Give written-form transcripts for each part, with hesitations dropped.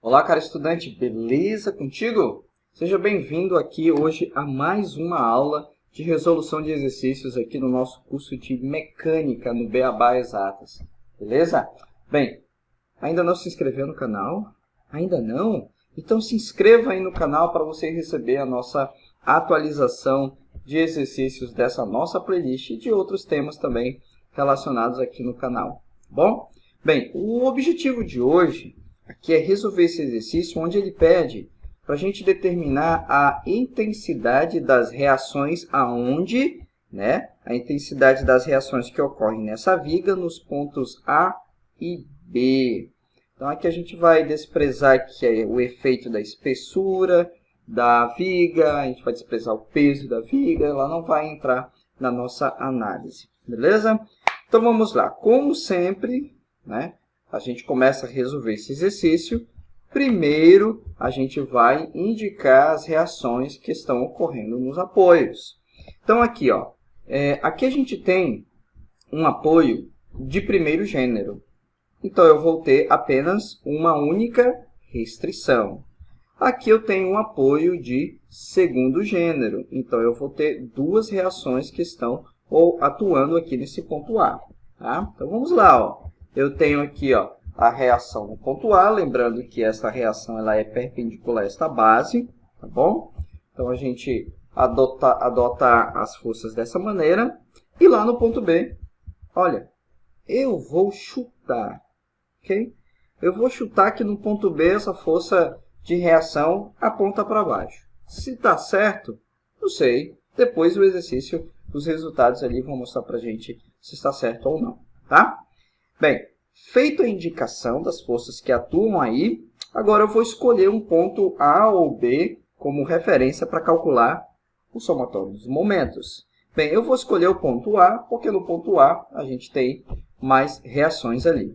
Olá, cara estudante, beleza contigo? Seja bem-vindo aqui hoje a mais uma aula de resolução de exercícios aqui no nosso curso de Mecânica no Beabá Exatas, beleza? Bem, ainda não se inscreveu no canal? Ainda não? Então se inscreva aí no canal para você receber a nossa atualização de exercícios dessa nossa playlist e de outros temas também relacionados aqui no canal, tá bom? Bem, o objetivo de hoje aqui é resolver esse exercício onde ele pede para a gente determinar a intensidade das reações aonde, né? A intensidade das reações que ocorrem nessa viga nos pontos A e B. Então aqui a gente vai desprezar aqui o efeito da espessura da viga, a gente vai desprezar o peso da viga, ela não vai entrar na nossa análise, beleza? Então vamos lá, como sempre, né? A gente começa a resolver esse exercício. Primeiro, a gente vai indicar as reações que estão ocorrendo nos apoios. Então, aqui, ó, aqui a gente tem um apoio de primeiro gênero. Então, eu vou ter apenas uma única restrição. Aqui eu tenho um apoio de segundo gênero. Então, eu vou ter duas reações que estão atuando aqui nesse ponto A. Tá? Então, vamos lá, ó. Eu tenho aqui, ó, a reação no ponto A, lembrando que essa reação ela é perpendicular a esta base, tá bom? Então, a gente adota as forças dessa maneira. E lá no ponto B, olha, eu vou chutar, ok? Eu vou chutar que no ponto B essa força de reação aponta para baixo. Se está certo, não sei. Depois do exercício, os resultados ali vão mostrar para a gente se está certo ou não, tá? Bem, feita a indicação das forças que atuam aí, agora eu vou escolher um ponto A ou B como referência para calcular o somatório dos momentos. Bem, eu vou escolher o ponto A, porque no ponto A a gente tem mais reações ali.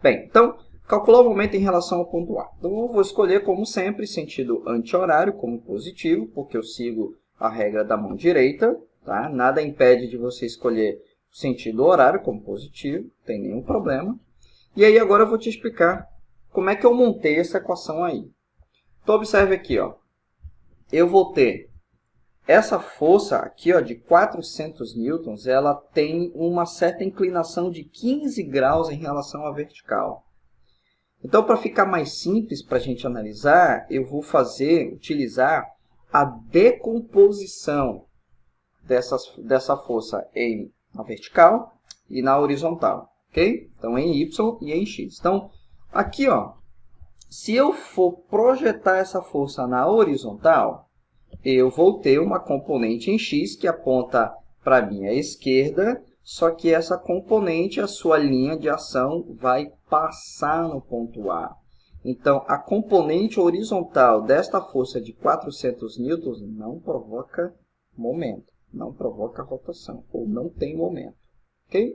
Bem, então, calcular o momento em relação ao ponto A. Então, eu vou escolher, como sempre, sentido anti-horário como positivo, porque eu sigo a regra da mão direita, tá? Nada impede de você escolher sentido horário como positivo, não tem nenhum problema. E aí agora eu vou te explicar como é que eu montei essa equação aí. Então observe aqui, ó. Eu vou ter essa força aqui, ó, de 400 newtons, ela tem uma certa inclinação de 15 graus em relação à vertical. Então, para ficar mais simples para a gente analisar, eu vou utilizar a decomposição dessa força na vertical e na horizontal, ok? Então, em Y e em X. Então, aqui, ó, se eu for projetar essa força na horizontal, eu vou ter uma componente em X que aponta para a minha esquerda, só que essa componente, a sua linha de ação, vai passar no ponto A. Então, a componente horizontal desta força de 400 newtons não provoca momento. Não provoca rotação, ou não tem momento, ok?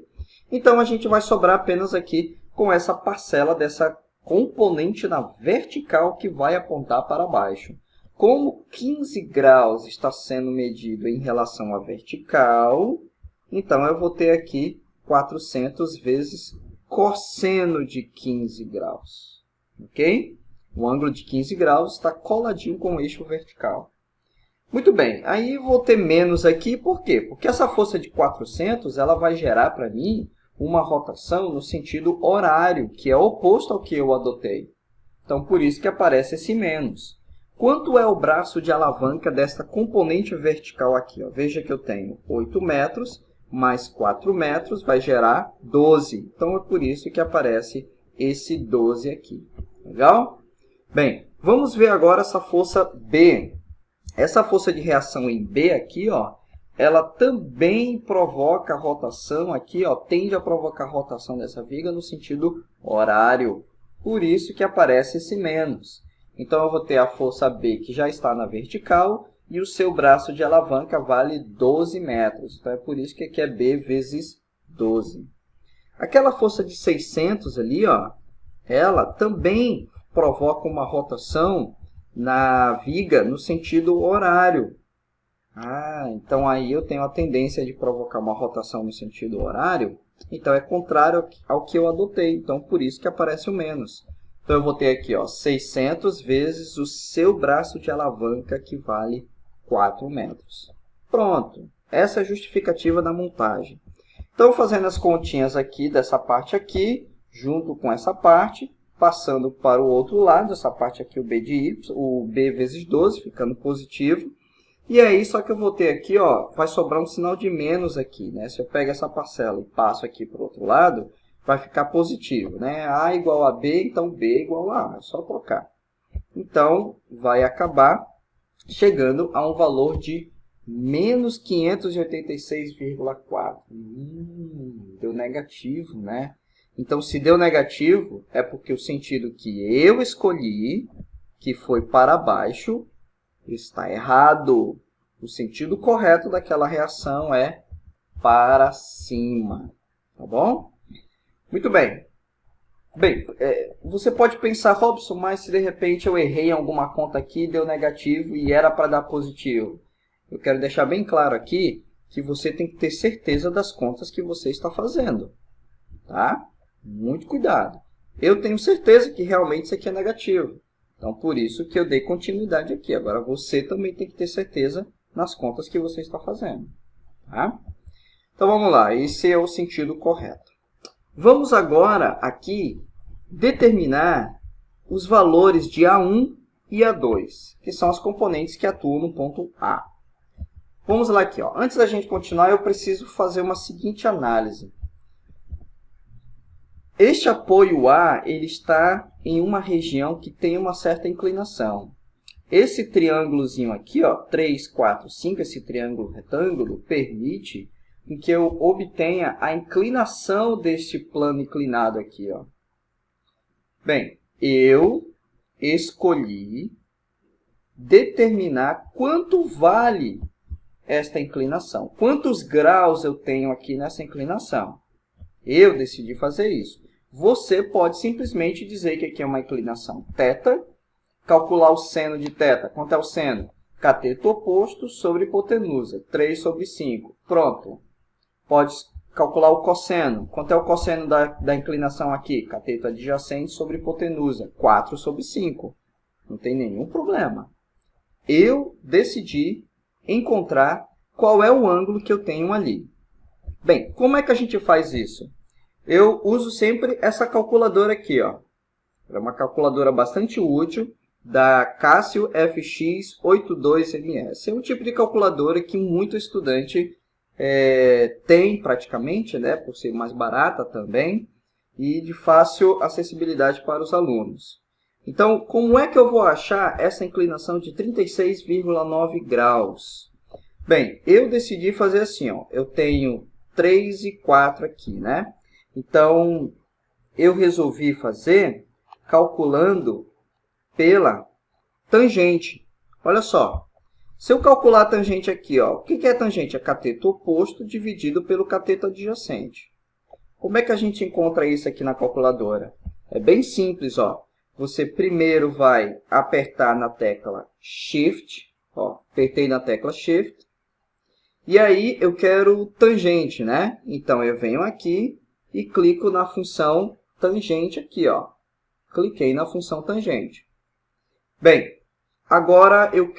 Então, a gente vai sobrar apenas aqui com essa parcela dessa componente na vertical que vai apontar para baixo. Como 15 graus está sendo medido em relação à vertical, então eu vou ter aqui 400 vezes cosseno de 15 graus, ok? O ângulo de 15 graus está coladinho com o eixo vertical. Muito bem, aí eu vou ter menos aqui, por quê? Porque essa força de 400 ela vai gerar para mim uma rotação no sentido horário, que é oposto ao que eu adotei. Então, por isso que aparece esse menos. Quanto é o braço de alavanca desta componente vertical aqui? Ó? Veja que eu tenho 8 metros mais 4 metros vai gerar 12. Então, é por isso que aparece esse 12 aqui. Legal? Bem, vamos ver agora essa força B. Essa força de reação em B aqui, ó, ela também provoca rotação aqui, ó, tende a provocar rotação dessa viga no sentido horário. Por isso que aparece esse menos. Então, eu vou ter a força B que já está na vertical e o seu braço de alavanca vale 12 metros. Então, é por isso que aqui é B vezes 12. Aquela força de 600 ali, ó, ela também provoca uma rotação na viga no sentido horário. Então aí eu tenho a tendência de provocar uma rotação no sentido horário. Então é contrário ao que eu adotei. Então por isso que aparece o menos. Então, eu vou ter aqui, ó, 600 vezes o seu braço de alavanca, que vale 4 metros. Pronto. Essa é a justificativa da montagem. Então, fazendo as continhas aqui, dessa parte aqui, junto com essa parte, passando para o outro lado, essa parte aqui, o B de Y, o B vezes 12, ficando positivo. E aí, só que eu vou ter aqui, ó, vai sobrar um sinal de menos aqui, né? Se eu pego essa parcela e passo aqui para o outro lado, vai ficar positivo, né? A igual a B, então B igual a A, é só trocar. Então, vai acabar chegando a um valor de menos 586,4. Deu negativo, né? Então, se deu negativo, é porque o sentido que eu escolhi, que foi para baixo, está errado. O sentido correto daquela reação é para cima. Tá bom? Muito bem. Bem, você pode pensar, Robson, mas se de repente eu errei em alguma conta aqui, deu negativo e era para dar positivo. Eu quero deixar bem claro aqui que você tem que ter certeza das contas que você está fazendo. Tá? Muito cuidado. Eu tenho certeza que realmente isso aqui é negativo. Então, por isso que eu dei continuidade aqui. Agora, você também tem que ter certeza nas contas que você está fazendo. Tá? Então, vamos lá. Esse é o sentido correto. Vamos agora aqui determinar os valores de A1 e A2, que são as componentes que atuam no ponto A. Vamos lá aqui, ó. Antes da gente continuar, eu preciso fazer uma seguinte análise. Este apoio A, ele está em uma região que tem uma certa inclinação. Esse triângulozinho aqui, ó, 3, 4, 5, esse triângulo retângulo, permite que eu obtenha a inclinação deste plano inclinado aqui, ó. Bem, eu escolhi determinar quanto vale esta inclinação. Quantos graus eu tenho aqui nessa inclinação? Eu decidi fazer isso. Você pode simplesmente dizer que aqui é uma inclinação θ, calcular o seno de θ. Quanto é o seno? Cateto oposto sobre hipotenusa, 3 sobre 5. Pronto. Pode calcular o cosseno. Quanto é o cosseno da inclinação aqui? Cateto adjacente sobre hipotenusa, 4 sobre 5. Não tem nenhum problema. Eu decidi encontrar qual é o ângulo que eu tenho ali. Bem, como é que a gente faz isso? Eu uso sempre essa calculadora aqui, ó. É uma calculadora bastante útil, da Casio FX82MS. É um tipo de calculadora que muito estudante tem praticamente, né, por ser mais barata também, e de fácil acessibilidade para os alunos. Então, como é que eu vou achar essa inclinação de 36,9 graus? Bem, eu decidi fazer assim, ó. Eu tenho 3 e 4 aqui, né? Então, eu resolvi fazer calculando pela tangente. Olha só, se eu calcular a tangente aqui, ó, o que é tangente? É cateto oposto dividido pelo cateto adjacente. Como é que a gente encontra isso aqui na calculadora? É bem simples, ó. Você primeiro vai apertar na tecla Shift, ó, apertei na tecla Shift, e aí eu quero tangente, né? Então eu venho aqui e clico na função tangente aqui, ó. Cliquei na função tangente. Bem, agora eu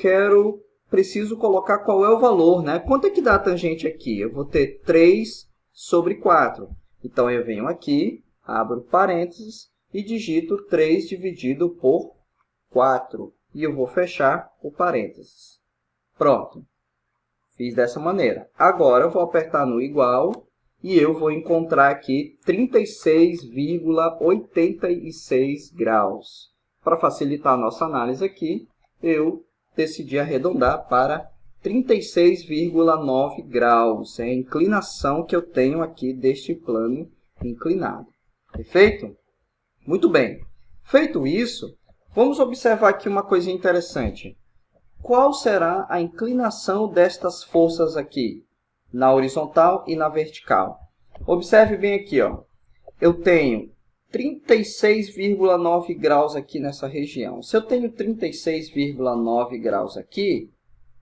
preciso colocar qual é o valor, né? Quanto é que dá a tangente aqui? Eu vou ter 3 sobre 4. Então, eu venho aqui, abro parênteses e digito 3 dividido por 4. E eu vou fechar o parênteses. Pronto. Fiz dessa maneira. Agora, eu vou apertar no igual e eu vou encontrar aqui 36,86 graus. Para facilitar a nossa análise aqui, eu decidi arredondar para 36,9 graus. É a inclinação que eu tenho aqui deste plano inclinado. Perfeito? Muito bem. Feito isso, vamos observar aqui uma coisinha interessante. Qual será a inclinação destas forças aqui, na horizontal e na vertical? Observe bem aqui, ó. Eu tenho 36,9 graus aqui nessa região. Se eu tenho 36,9 graus aqui,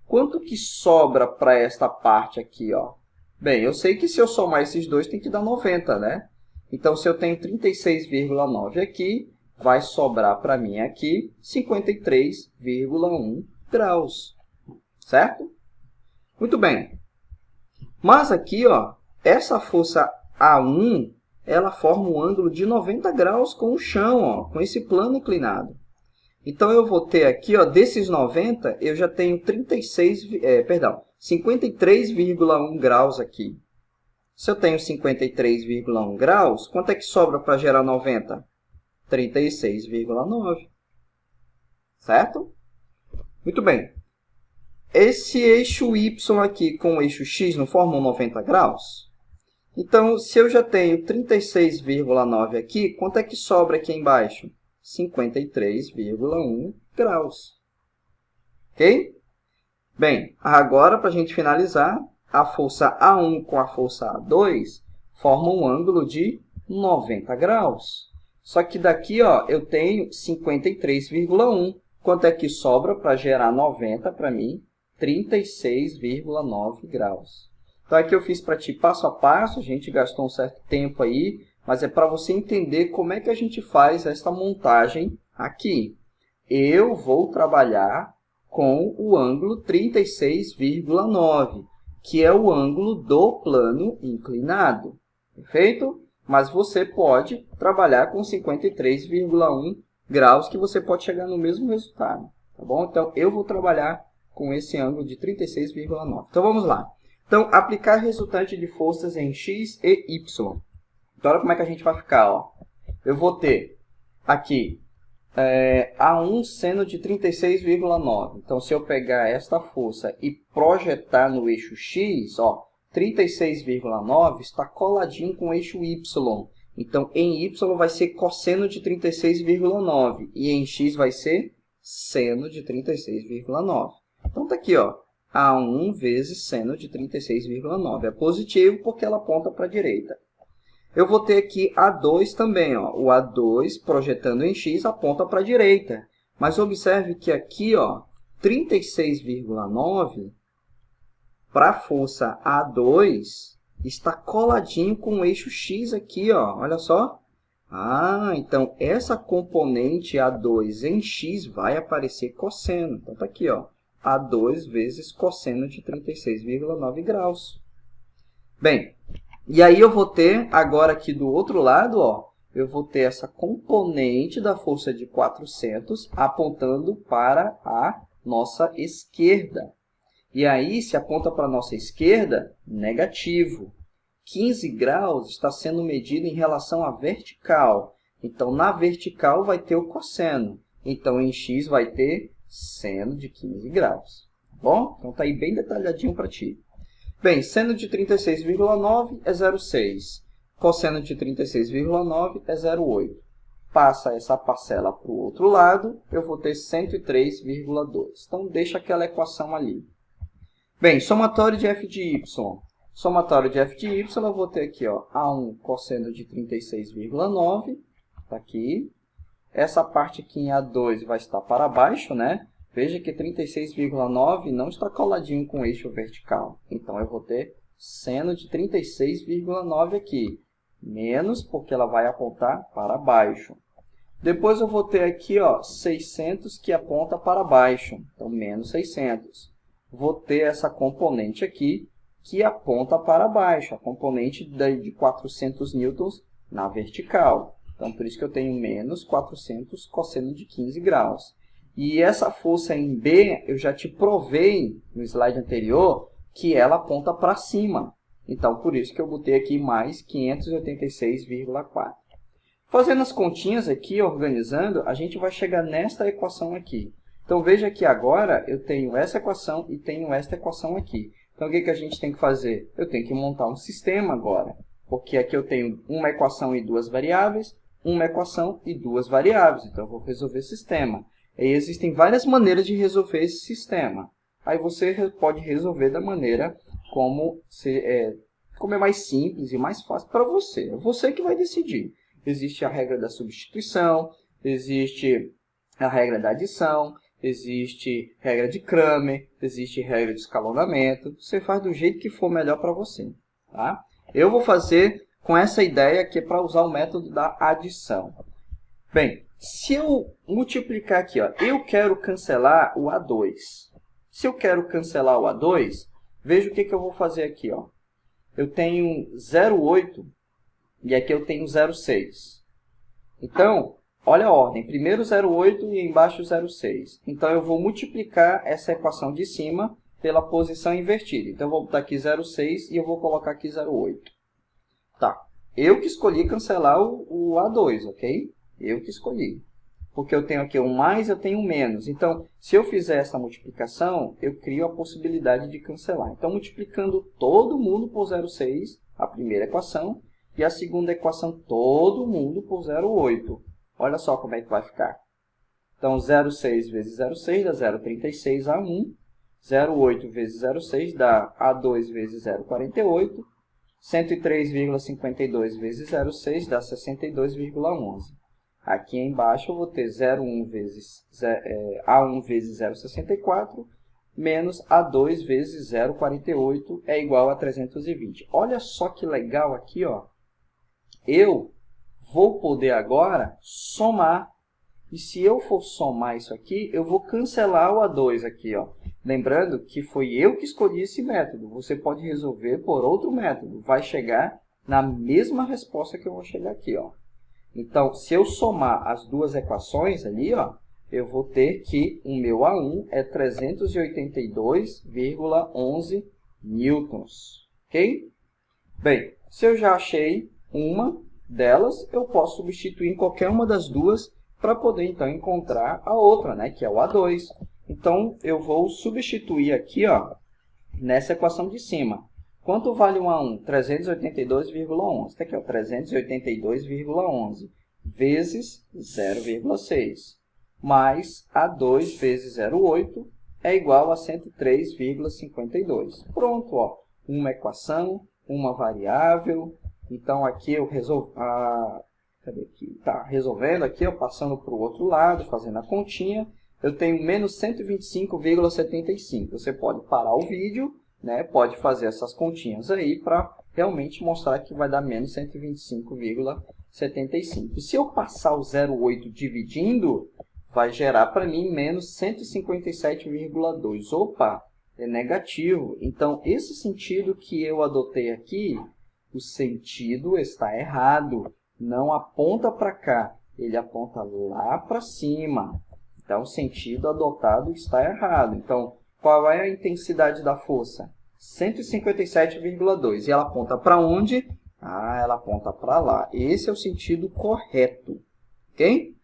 quanto que sobra para esta parte aqui, ó? Bem, eu sei que se eu somar esses dois tem que dar 90, né? Então, se eu tenho 36,9 aqui, vai sobrar para mim aqui 53,1 graus, certo? Muito bem. Mas aqui, ó, essa força A1, ela forma um ângulo de 90 graus com o chão, ó, com esse plano inclinado. Então, eu vou ter aqui, ó, desses 90, eu já tenho 53,1 graus aqui. Se eu tenho 53,1 graus, quanto é que sobra para gerar 90? 36,9. Certo? Muito bem. Esse eixo Y aqui com o eixo X não formam 90 graus? Então, se eu já tenho 36,9 aqui, quanto é que sobra aqui embaixo? 53,1 graus. Ok? Bem, agora, para a gente finalizar, a força A1 com a força A2 formam um ângulo de 90 graus. Só que daqui, ó, eu tenho 53,1. Quanto é que sobra para gerar 90 para mim? 36,9 graus. Então, aqui eu fiz para ti passo a passo, a gente gastou um certo tempo aí, mas é para você entender como é que a gente faz esta montagem aqui. Eu vou trabalhar com o ângulo 36,9, que é o ângulo do plano inclinado. Perfeito? Mas você pode trabalhar com 53,1 graus, que você pode chegar no mesmo resultado. Tá bom? Então, eu vou trabalhar com esse ângulo de 36,9. Então, vamos lá. Então, aplicar resultante de forças em X e Y. Então, olha como é que a gente vai ficar. Ó. Eu vou ter aqui A1 seno de 36,9. Então, se eu pegar esta força e projetar no eixo X, ó, 36,9 está coladinho com o eixo Y. Então, em Y vai ser cosseno de 36,9 e em X vai ser seno de 36,9. Então, está aqui, ó, A1 vezes seno de 36,9. É positivo porque ela aponta para a direita. Eu vou ter aqui A2 também. Ó. O A2, projetando em X, aponta para a direita. Mas observe que aqui, ó, 36,9, para a força A2, está coladinho com o eixo X aqui. Ó. Olha só. Ah, então essa componente A2 em X vai aparecer cosseno. Então, está aqui, ó, A2 vezes cosseno de 36,9 graus. Bem, e aí eu vou ter, agora aqui do outro lado, ó, eu vou ter essa componente da força de 400 apontando para a nossa esquerda. E aí, se aponta para a nossa esquerda, negativo. 15 graus está sendo medido em relação à vertical. Então, na vertical vai ter o cosseno. Então, em X vai ter seno de 15 graus. Tá bom? Então, está aí bem detalhadinho para ti. Bem, seno de 36,9 é 0,6. Cosseno de 36,9 é 0,8. Passa essa parcela para o outro lado, eu vou ter 103,2. Então, deixa aquela equação ali. Bem, somatório de f de y. Somatório de f de y, eu vou ter aqui, ó, A1 cosseno de 36,9. Está aqui. Essa parte aqui em A2 vai estar para baixo, né? Veja que 36,9 não está coladinho com o eixo vertical. Então, eu vou ter seno de 36,9 aqui. Menos, porque ela vai apontar para baixo. Depois, eu vou ter aqui, ó, 600 que aponta para baixo. Então, menos 600. Vou ter essa componente aqui que aponta para baixo. A componente de 400 newtons na vertical. Então, por isso que eu tenho menos 400 cosseno de 15 graus. E essa força em B, eu já te provei no slide anterior que ela aponta para cima. Então, por isso que eu botei aqui mais 586,4. Fazendo as continhas aqui, organizando, a gente vai chegar nesta equação aqui. Então, veja que agora eu tenho essa equação e tenho esta equação aqui. Então, o que a gente tem que fazer? Eu tenho que montar um sistema agora. Porque aqui eu tenho uma equação e duas variáveis, uma equação e duas variáveis. Então, eu vou resolver sistema. E existem várias maneiras de resolver esse sistema. Aí você pode resolver da maneira como é mais simples e mais fácil para você. É você que vai decidir. Existe a regra da substituição, existe a regra da adição, existe regra de Cramer, existe regra de escalonamento. Você faz do jeito que for melhor para você. Tá? Eu vou fazer com essa ideia que é para usar o método da adição. Bem, se eu multiplicar aqui, ó, eu quero cancelar o A2. Se eu quero cancelar o A2, veja o que eu vou fazer aqui. Ó. Eu tenho 0,8 e aqui eu tenho 0,6. Então, olha a ordem. Primeiro 0,8 e embaixo 0,6. Então, eu vou multiplicar essa equação de cima pela posição invertida. Então, eu vou botar aqui 0,6 e eu vou colocar aqui 0,8. Tá. Eu que escolhi cancelar o A2, ok? Eu que escolhi. Porque eu tenho aqui um mais, eu tenho um menos. Então, se eu fizer essa multiplicação, eu crio a possibilidade de cancelar. Então, multiplicando todo mundo por 0,6, a primeira equação, e a segunda equação, todo mundo por 0,8. Olha só como é que vai ficar. Então, 0,6 vezes 0,6 dá 0,36 A1. 0,8 vezes 0,6 dá A2 vezes 0,48. 103,52 vezes 0,6 dá 62,11. Aqui embaixo eu vou ter 0,1 vezes, A1 vezes 0,64 menos A2 vezes 0,48 é igual a 320. Olha só que legal aqui, ó. Eu vou poder agora somar. E se eu for somar isso aqui, eu vou cancelar o A2 aqui, ó. Lembrando que foi eu que escolhi esse método. Você pode resolver por outro método. Vai chegar na mesma resposta que eu vou chegar aqui, ó. Então, se eu somar as duas equações ali, ó, eu vou ter que o meu A1 é 382,11 newtons. Ok? Bem, se eu já achei uma delas, eu posso substituir em qualquer uma das duas para poder, então, encontrar a outra, né, que é o A2. Então, eu vou substituir aqui, ó, nessa equação de cima. Quanto vale um A1? 382,11. Está aqui, ó, 382,11 vezes 0,6. Mais A2 vezes 0,8 é igual a 103,52. Pronto, ó, uma equação, uma variável. Então, aqui eu resolvo... cadê aqui? Tá, resolvendo aqui, ó, passando para o outro lado, fazendo a continha. Eu tenho menos 125,75. Você pode parar o vídeo, né? Pode fazer essas continhas aí para realmente mostrar que vai dar menos 125,75. E se eu passar o 0,8 dividindo, vai gerar para mim menos 157,2. Opa, é negativo. Então, esse sentido que eu adotei aqui, o sentido está errado. Não aponta para cá, ele aponta lá para cima. Então, o sentido adotado está errado. Então, qual é a intensidade da força? 157,2. E ela aponta para onde? Ela aponta para lá. Esse é o sentido correto. Ok?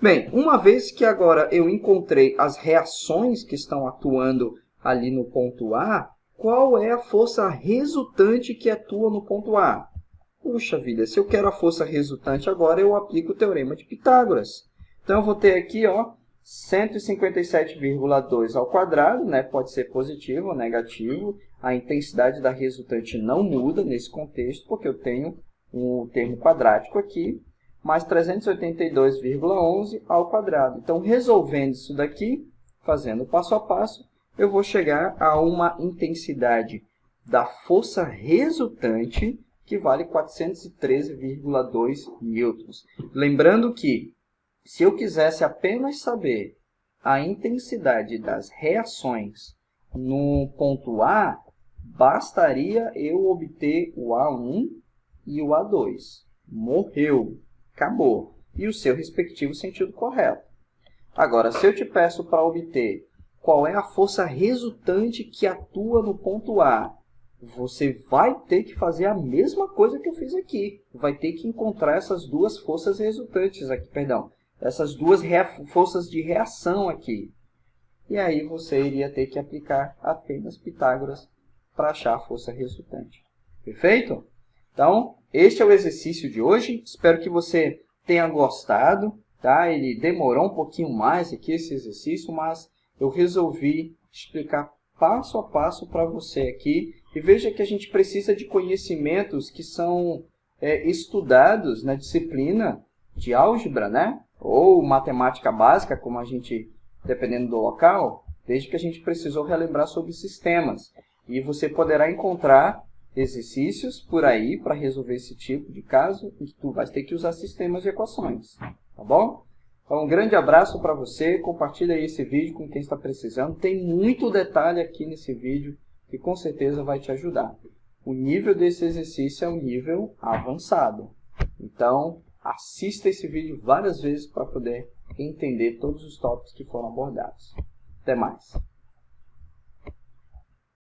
Bem, uma vez que agora eu encontrei as reações que estão atuando ali no ponto A, qual é a força resultante que atua no ponto A? Puxa vida, se eu quero a força resultante agora, eu aplico o teorema de Pitágoras. Então, eu vou ter aqui, ó, 157,2 ao quadrado, né? Pode ser positivo ou negativo. A intensidade da resultante não muda nesse contexto, porque eu tenho um termo quadrático aqui, mais 382,11 ao quadrado. Então, resolvendo isso daqui, fazendo passo a passo, eu vou chegar a uma intensidade da força resultante que vale 413,2 newtons. Lembrando que, se eu quisesse apenas saber a intensidade das reações no ponto A, bastaria eu obter o A1 e o A2. Morreu, acabou. E o seu respectivo sentido correto. Agora, se eu te peço para obter qual é a força resultante que atua no ponto A, você vai ter que fazer a mesma coisa que eu fiz aqui. Vai ter que encontrar essas duas forças resultantes aqui, perdão. Essas duas forças de reação aqui. E aí você iria ter que aplicar apenas Pitágoras para achar a força resultante. Perfeito? Então, este é o exercício de hoje. Espero que você tenha gostado. Tá? Ele demorou um pouquinho mais aqui, esse exercício, mas eu resolvi explicar passo a passo para você aqui. E veja que a gente precisa de conhecimentos que são estudados na disciplina de álgebra, né? Ou matemática básica, como a gente, dependendo do local, desde que a gente precisou relembrar sobre sistemas. E você poderá encontrar exercícios por aí para resolver esse tipo de caso, e tu vai ter que usar sistemas de equações, tá bom? Então, um grande abraço para você, compartilha aí esse vídeo com quem está precisando. Tem muito detalhe aqui nesse vídeo que com certeza vai te ajudar. O nível desse exercício é um nível avançado. Então, assista esse vídeo várias vezes para poder entender todos os tópicos que foram abordados. Até mais!